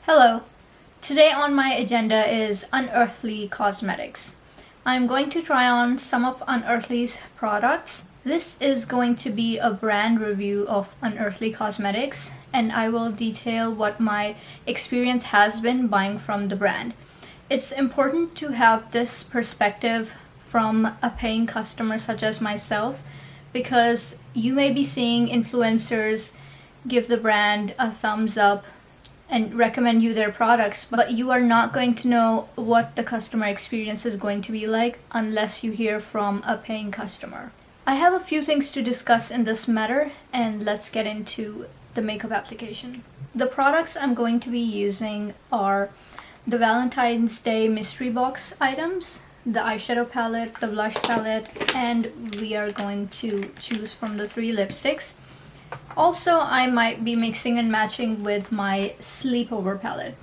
Hello! Today on my agenda is Unearthly Cosmetics. I'm going to try on some of Unearthly's products. This is going to be a brand review of Unearthly Cosmetics, and I will detail what my experience has been buying from the brand. It's important to have this perspective from a paying customer such as myself, because you may be seeing influencers give the brand a thumbs up and recommend you their products, but you are not going to know what the customer experience is going to be like unless you hear from a paying customer. I have a few things to discuss in this matter, and let's get into the makeup application. The products I'm going to be using are the Valentine's Day mystery box items, the eyeshadow palette, the blush palette, and we are going to choose from the 3 lipsticks. Also, I might be mixing and matching with my Sleepover palette.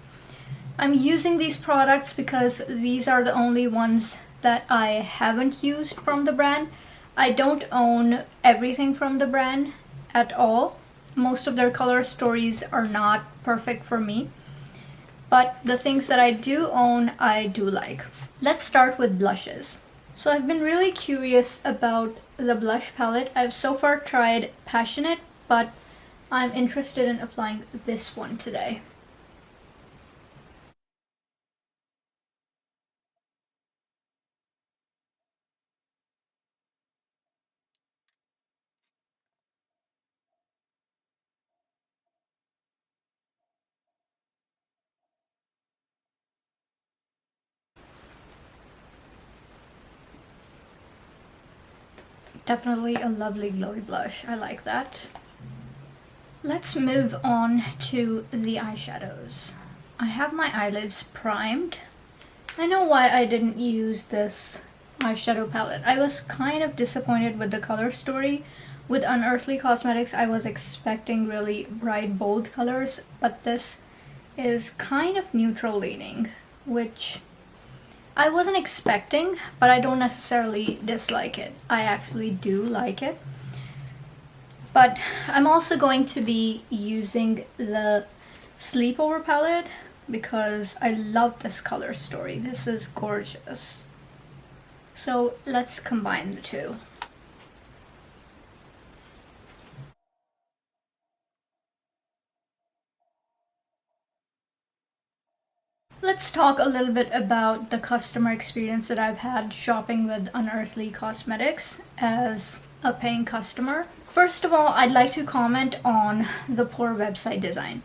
I'm using these products because these are the only ones that I haven't used from the brand. I don't own everything from the brand at all. Most of their color stories are not perfect for me, but the things that I do own, I do like. Let's start with blushes. So I've been really curious about the blush palette. I've so far tried Passionate, but I'm interested in applying this one today. Definitely a lovely glowy blush. I like that. Let's move on to the eyeshadows. I have my eyelids primed. I know why I didn't use this eyeshadow palette. I was kind of disappointed with the color story. With Unearthly Cosmetics, I was expecting really bright, bold colors, but this is kind of neutral leaning, which I wasn't expecting, but I don't necessarily dislike it. I actually do like it. But I'm also going to be using the Sleepover palette because I love this color story. This is gorgeous. So let's combine the two. Let's talk a little bit about the customer experience that I've had shopping with Unearthly Cosmetics as a paying customer. First of all, I'd like to comment on the poor website design.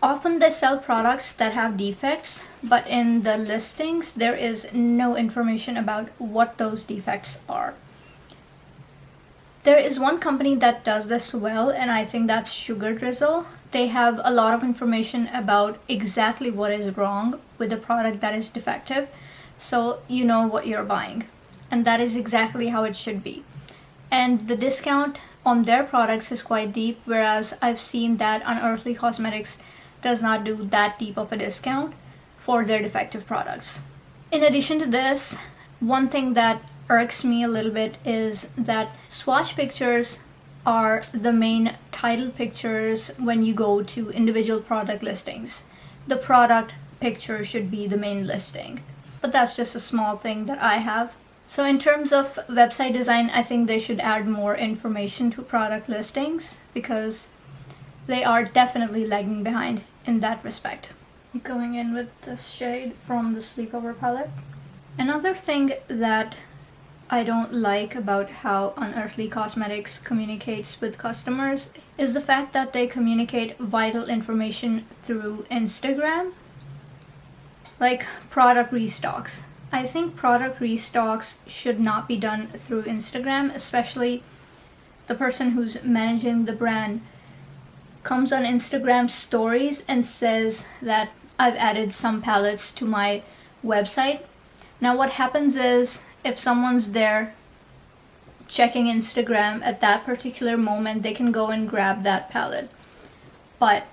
Often they sell products that have defects, but in the listings there is no information about what those defects are. There is one company that does this well, and I think that's Sugar Drizzle. They have a lot of information about exactly what is wrong with the product that is defective, so you know what you're buying. And that is exactly how it should be. And the discount on their products is quite deep, whereas I've seen that Unearthly Cosmetics does not do that deep of a discount for their defective products. In addition to this, one thing that irks me a little bit is that swatch pictures are the main title pictures when you go to individual product listings. The product picture should be the main listing, but that's just a small thing that I have. So in terms of website design, I think they should add more information to product listings because they are definitely lagging behind in that respect. Going in with this shade from the Sleepover palette. Another thing that I don't like about how Unearthly Cosmetics communicates with customers is the fact that they communicate vital information through Instagram, like product restocks. I think product restocks should not be done through Instagram, especially the person who's managing the brand comes on Instagram stories and says that I've added some palettes to my website. Now what happens is, if someone's there checking Instagram at that particular moment, they can go and grab that palette. But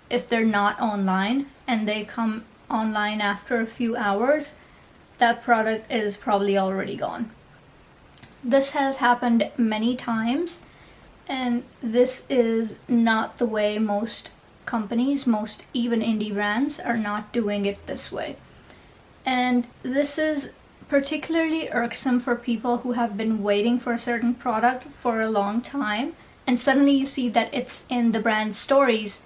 if they're not online and they come online after a few hours, that product is probably already gone. This has happened many times, and this is not the way most companies, most even indie brands, are not doing it this way. And this is particularly irksome for people who have been waiting for a certain product for a long time, and suddenly you see that it's in the brand stories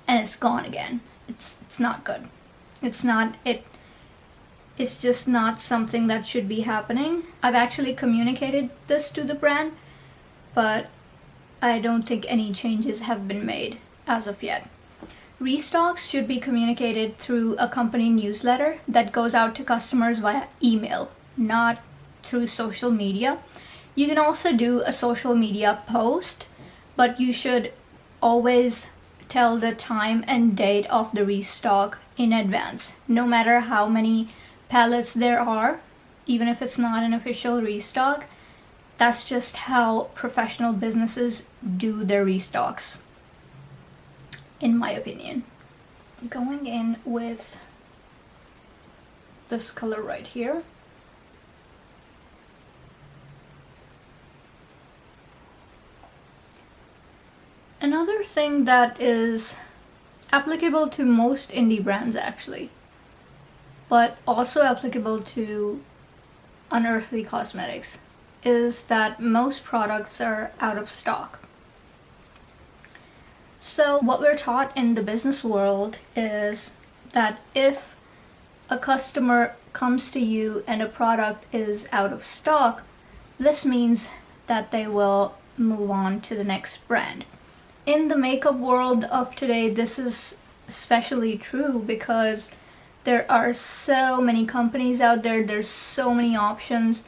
and it's gone again. It's not good. It's just not something that should be happening. I've actually communicated this to the brand, but I don't think any changes have been made as of yet. Restocks should be communicated through a company newsletter that goes out to customers via email, not through social media. You can also do a social media post, but you should always tell the time and date of the restock in advance, no matter how many palettes there are, even if it's not an official restock. That's just how professional businesses do their restocks, in my opinion. Going in with this color right here. Another thing that is applicable to most indie brands actually, but also applicable to Unearthly Cosmetics, is that most products are out of stock. So what we're taught in the business world is that if a customer comes to you and a product is out of stock, this means that they will move on to the next brand. In the makeup world of today, this is especially true because there are so many companies out there, there's so many options.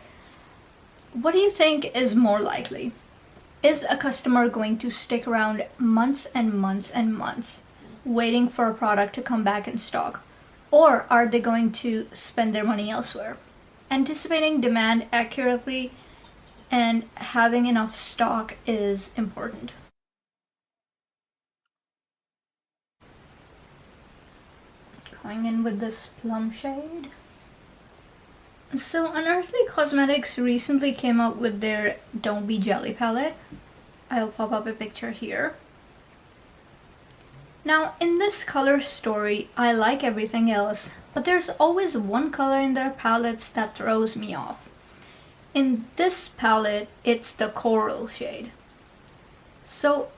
What do you think is more likely? Is a customer going to stick around months and months and months waiting for a product to come back in stock? Or are they going to spend their money elsewhere? Anticipating demand accurately and having enough stock is important. Going in with this plum shade. So Unearthly Cosmetics recently came out with their Don't Be Jelly palette. I'll pop up a picture here. Now in this color story, I like everything else, but there's always one color in their palettes that throws me off. In this palette, it's the coral shade. So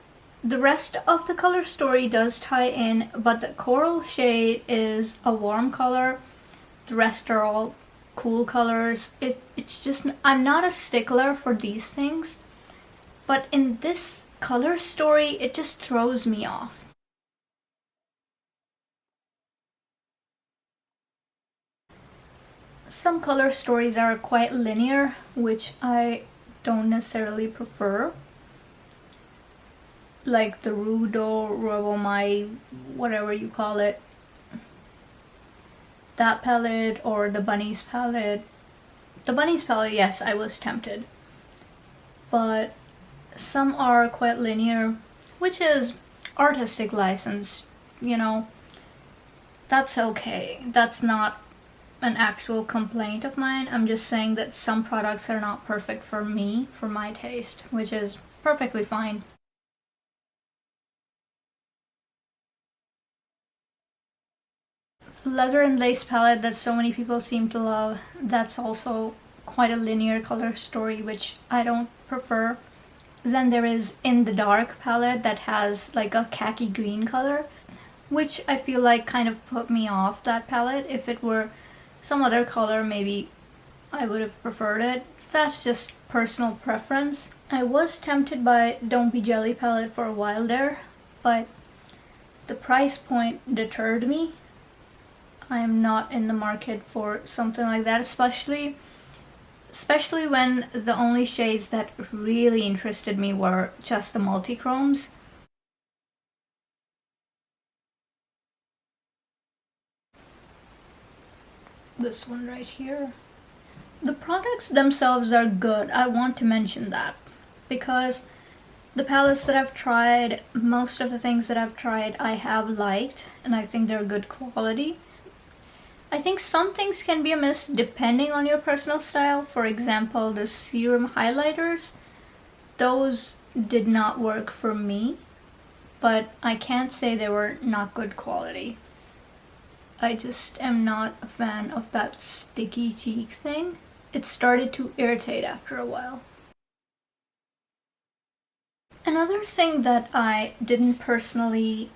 the rest of the color story does tie in, but the coral shade is a warm color. The rest are all cool colors. It's just, I'm not a stickler for these things, but in this color story, it just throws me off. Some color stories are quite linear, which I don't necessarily prefer. Like the Rudo, Robomai, whatever you call it. That palette or the Bunnies palette. The Bunnies palette, yes, I was tempted. But some are quite linear, which is artistic license, you know. That's okay. That's not an actual complaint of mine. I'm just saying that some products are not perfect for me, for my taste, which is perfectly fine. Leather and Lace palette that so many people seem to love, that's also quite a linear color story, which I don't prefer. Then there is In the Dark palette that has like a khaki green color, which I feel like kind of put me off that palette. If it were some other color, maybe I would have preferred it. That's just personal preference. I was tempted by Don't Be Jelly palette for a while there, but the price point deterred me. I am not in the market for something like that, especially when the only shades that really interested me were just the multi-chromes. This one right here. The products themselves are good. I want to mention that because the palettes that I've tried, most of the things that I've tried, I have liked, and I think they're good quality. I think some things can be amiss depending on your personal style. For example, the serum highlighters, those did not work for me. but I can't say they were not good quality. I just am not a fan of that sticky cheek thing. It started to irritate after a while. Another thing that I didn't personally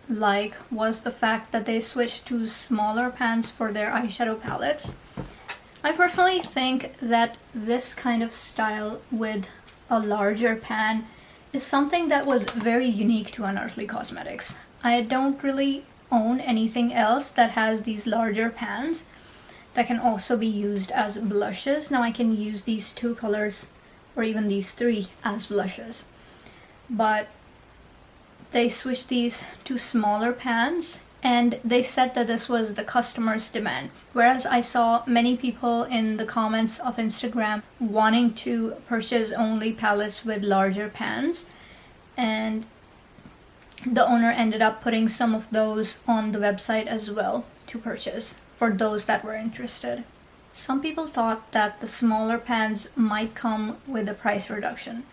like was the fact that they switched to smaller pans for their eyeshadow palettes. I personally think that this kind of style with a larger pan is something that was very unique to Unearthly Cosmetics. I don't really own anything else that has these larger pans that can also be used as blushes. Now I can use these two colors or even these three as blushes, but they switched these to smaller pans and they said that this was the customer's demand. Whereas I saw many people in the comments of Instagram wanting to purchase only palettes with larger pans, and the owner ended up putting some of those on the website as well to purchase for those that were interested. Some people thought that the smaller pans might come with a price reduction,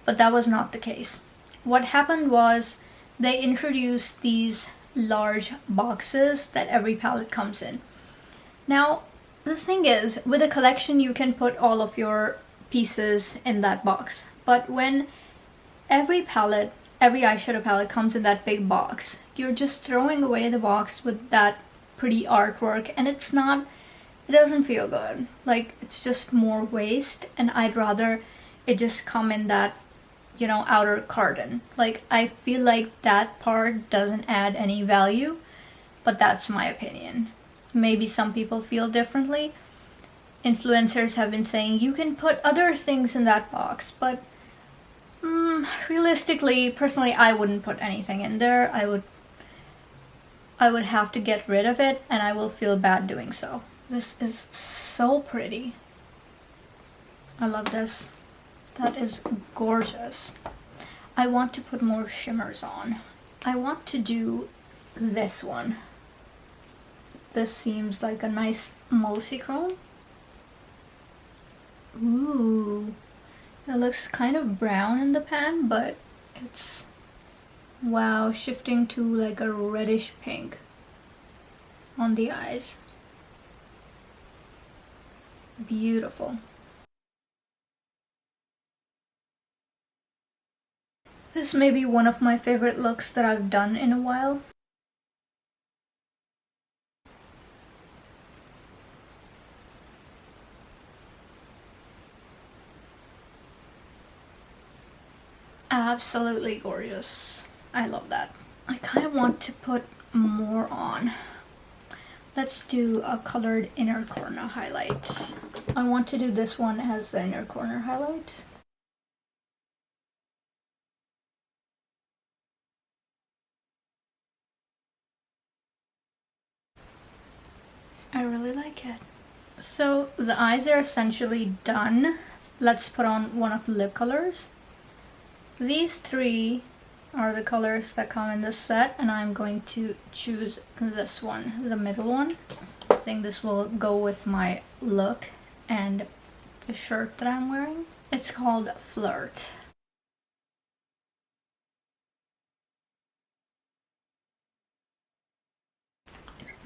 but that was not the case. What happened was they introduced these large boxes that every palette comes in. Now, the thing is, with a collection you can put all of your pieces in that box, but when every eyeshadow palette comes in that big box, you're just throwing away the box with that pretty artwork, and it doesn't feel good. Like, it's just more waste, and I'd rather it just come in that, outer carton. Like, I feel like that part doesn't add any value, but that's my opinion. Maybe some people feel differently. Influencers have been saying you can put other things in that box, but realistically, personally, I wouldn't put anything in there. I would have to get rid of it, and I will feel bad doing so. This is so pretty. I love this. That is gorgeous. I want to put more shimmers on. I want to do this one. This seems like a nice multi-chrome. Ooh. It looks kind of brown in the pan, but it's, wow, shifting to like a reddish pink on the eyes. Beautiful. This may be one of my favorite looks that I've done in a while. Absolutely gorgeous. I love that. I kind of want to put more on. Let's do a colored inner corner highlight. I want to do this one as the inner corner highlight. I really like it. So the eyes are essentially done. Let's put on one of the lip colors. These three are the colors that come in this set, and I'm going to choose this one, the middle one. I think this will go with my look and the shirt that I'm wearing. It's called Flirt.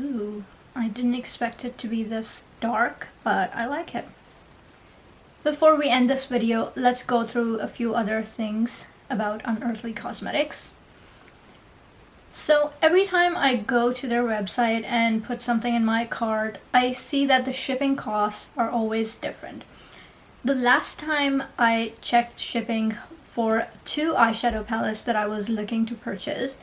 Ooh, I didn't expect it to be this dark, but I like it. Before we end this video, let's go through a few other things about Unearthly Cosmetics. So every time I go to their website and put something in my cart, I see that the shipping costs are always different. The last time I checked shipping for 2 eyeshadow palettes that I was looking to purchase,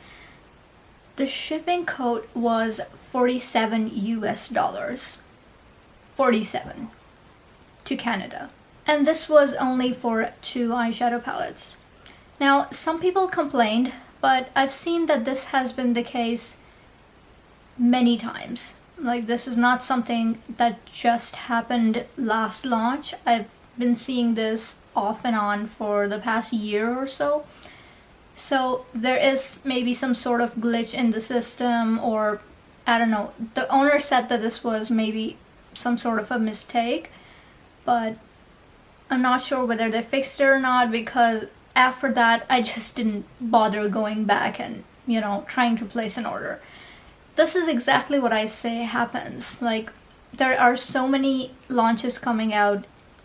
the shipping code was $47 US. 47 to Canada. And this was only for 2 eyeshadow palettes. Now, some people complained, but I've seen that this has been the case many times. Like, this is not something that just happened last launch. I've been seeing this off and on for the past year or so. So there is maybe some sort of glitch in the system, or I don't know. The owner said that this was maybe some sort of a mistake, but I'm not sure whether they fixed it or not, because after that, I just didn't bother going back and, trying to place an order. This is exactly what I say happens. Like, there are so many launches coming out.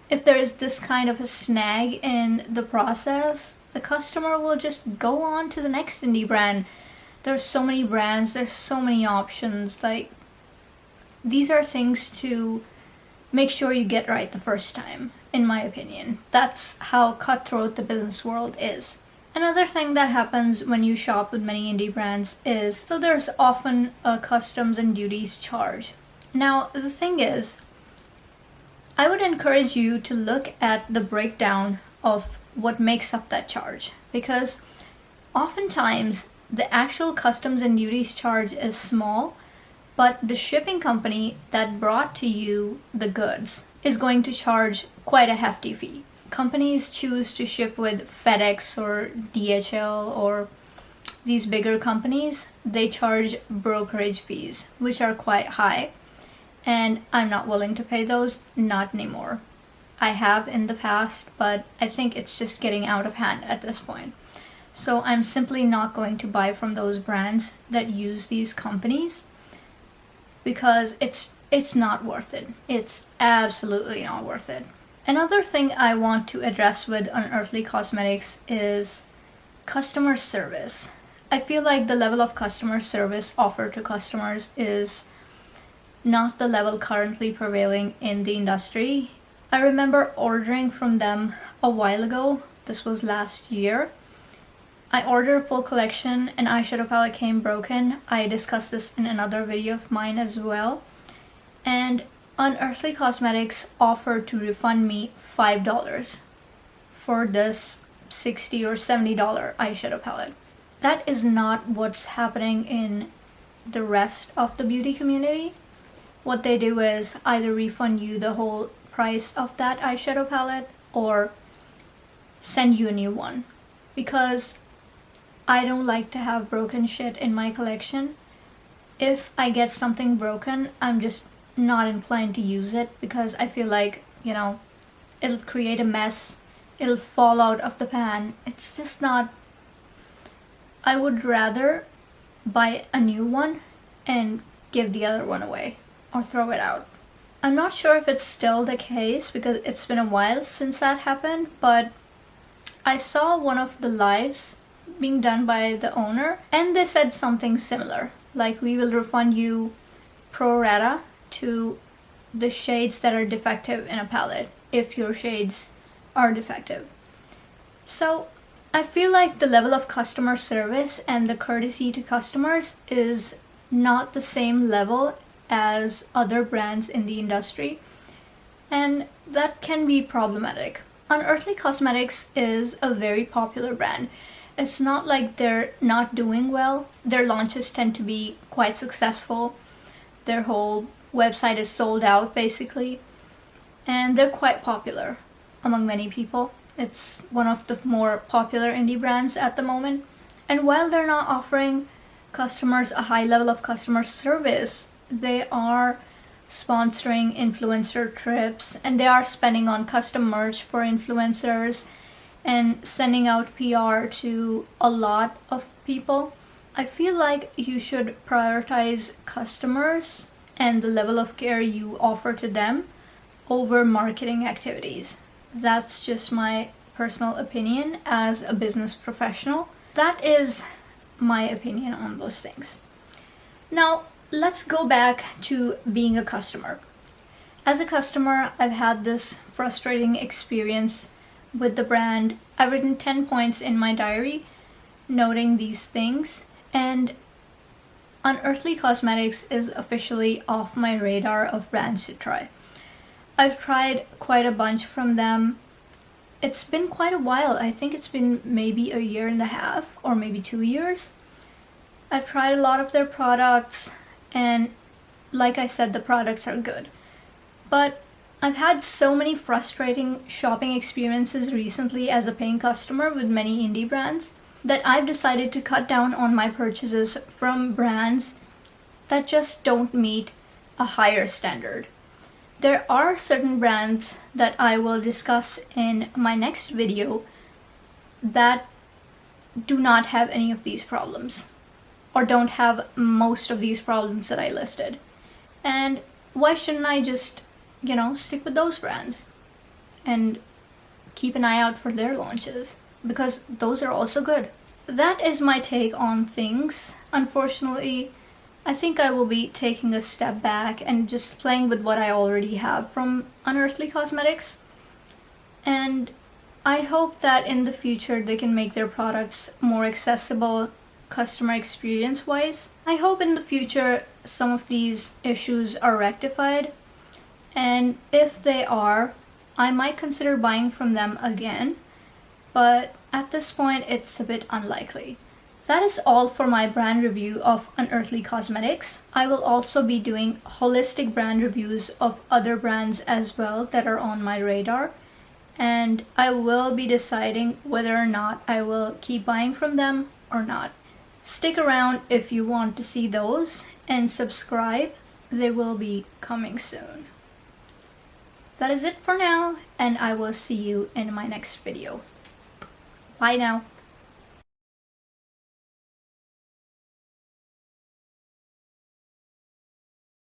If there is this kind of a snag in the process, the customer will just go on to the next indie brand. There's so many brands, there's so many options. Like, these are things to make sure you get right the first time, in my opinion. That's how cutthroat the business world is. Another thing that happens when you shop with many indie brands is, so there's often a customs and duties charge. Now, the thing is, I would encourage you to look at the breakdown of what makes up that charge, because oftentimes the actual customs and duties charge is small, but the shipping company that brought to you the goods is going to charge quite a hefty fee. Companies choose to ship with FedEx or DHL or these bigger companies. They charge brokerage fees, which are quite high, and I'm not willing to pay those, not anymore. I have in the past, but I think it's just getting out of hand at this point. So I'm simply not going to buy from those brands that use these companies, because it's not worth it. It's absolutely not worth it. Another thing I want to address with Unearthly Cosmetics is customer service. I feel like the level of customer service offered to customers is not the level currently prevailing in the industry. I remember ordering from them a while ago. This was last year. I ordered a full collection, an eyeshadow palette came broken. I discussed this in another video of mine as well. And Unearthly Cosmetics offered to refund me $5 for this $60 or $70 eyeshadow palette. That is not what's happening in the rest of the beauty community. What they do is either refund you the whole price of that eyeshadow palette or send you a new one. Because I don't like to have broken shit in my collection. If I get something broken, I'm just not inclined to use it, because I feel like, it'll create a mess. It'll fall out of the pan. It's just not... I would rather buy a new one and give the other one away or throw it out. I'm not sure if it's still the case, because it's been a while since that happened, but I saw one of the lives being done by the owner, and they said something similar, like, we will refund you pro rata to the shades that are defective in a palette if your shades are defective. So I feel like the level of customer service and the courtesy to customers is not the same level as other brands in the industry, and that can be problematic. Unearthly Cosmetics is a very popular brand. It's not like they're not doing well. Their launches tend to be quite successful. Their whole website is sold out, basically. And they're quite popular among many people. It's one of the more popular indie brands at the moment. And while they're not offering customers a high level of customer service, they are sponsoring influencer trips, and they are spending on custom merch for influencers and sending out PR to a lot of people. I feel like you should prioritize customers and the level of care you offer to them over marketing activities. That's just my personal opinion as a business professional. That is my opinion on those things. Now, let's go back to being a customer. As a customer, I've had this frustrating experience with the brand. I've written 10 points in my diary noting these things, and Unearthly Cosmetics is officially off my radar of brands to try. I've tried quite a bunch from them. It's been quite a while. I think it's been maybe a year and a half or maybe 2 years. I've tried a lot of their products, and like I said, the products are good. But I've had so many frustrating shopping experiences recently as a paying customer with many indie brands that I've decided to cut down on my purchases from brands that just don't meet a higher standard. There are certain brands that I will discuss in my next video that do not have any of these problems, or don't have most of these problems that I listed. And why shouldn't I just, stick with those brands and keep an eye out for their launches, because those are also good. That is my take on things. Unfortunately, I think I will be taking a step back and just playing with what I already have from Unearthly Cosmetics. And I hope that in the future they can make their products more accessible customer experience wise. I hope in the future some of these issues are rectified, and if they are, I might consider buying from them again, but at this point it's a bit unlikely. That is all for my brand review of Unearthly Cosmetics. I will also be doing holistic brand reviews of other brands as well that are on my radar, and I will be deciding whether or not I will keep buying from them or not. Stick around if you want to see those, and subscribe. They will be coming soon. That is it for now, and I will see you in my next video. Bye now.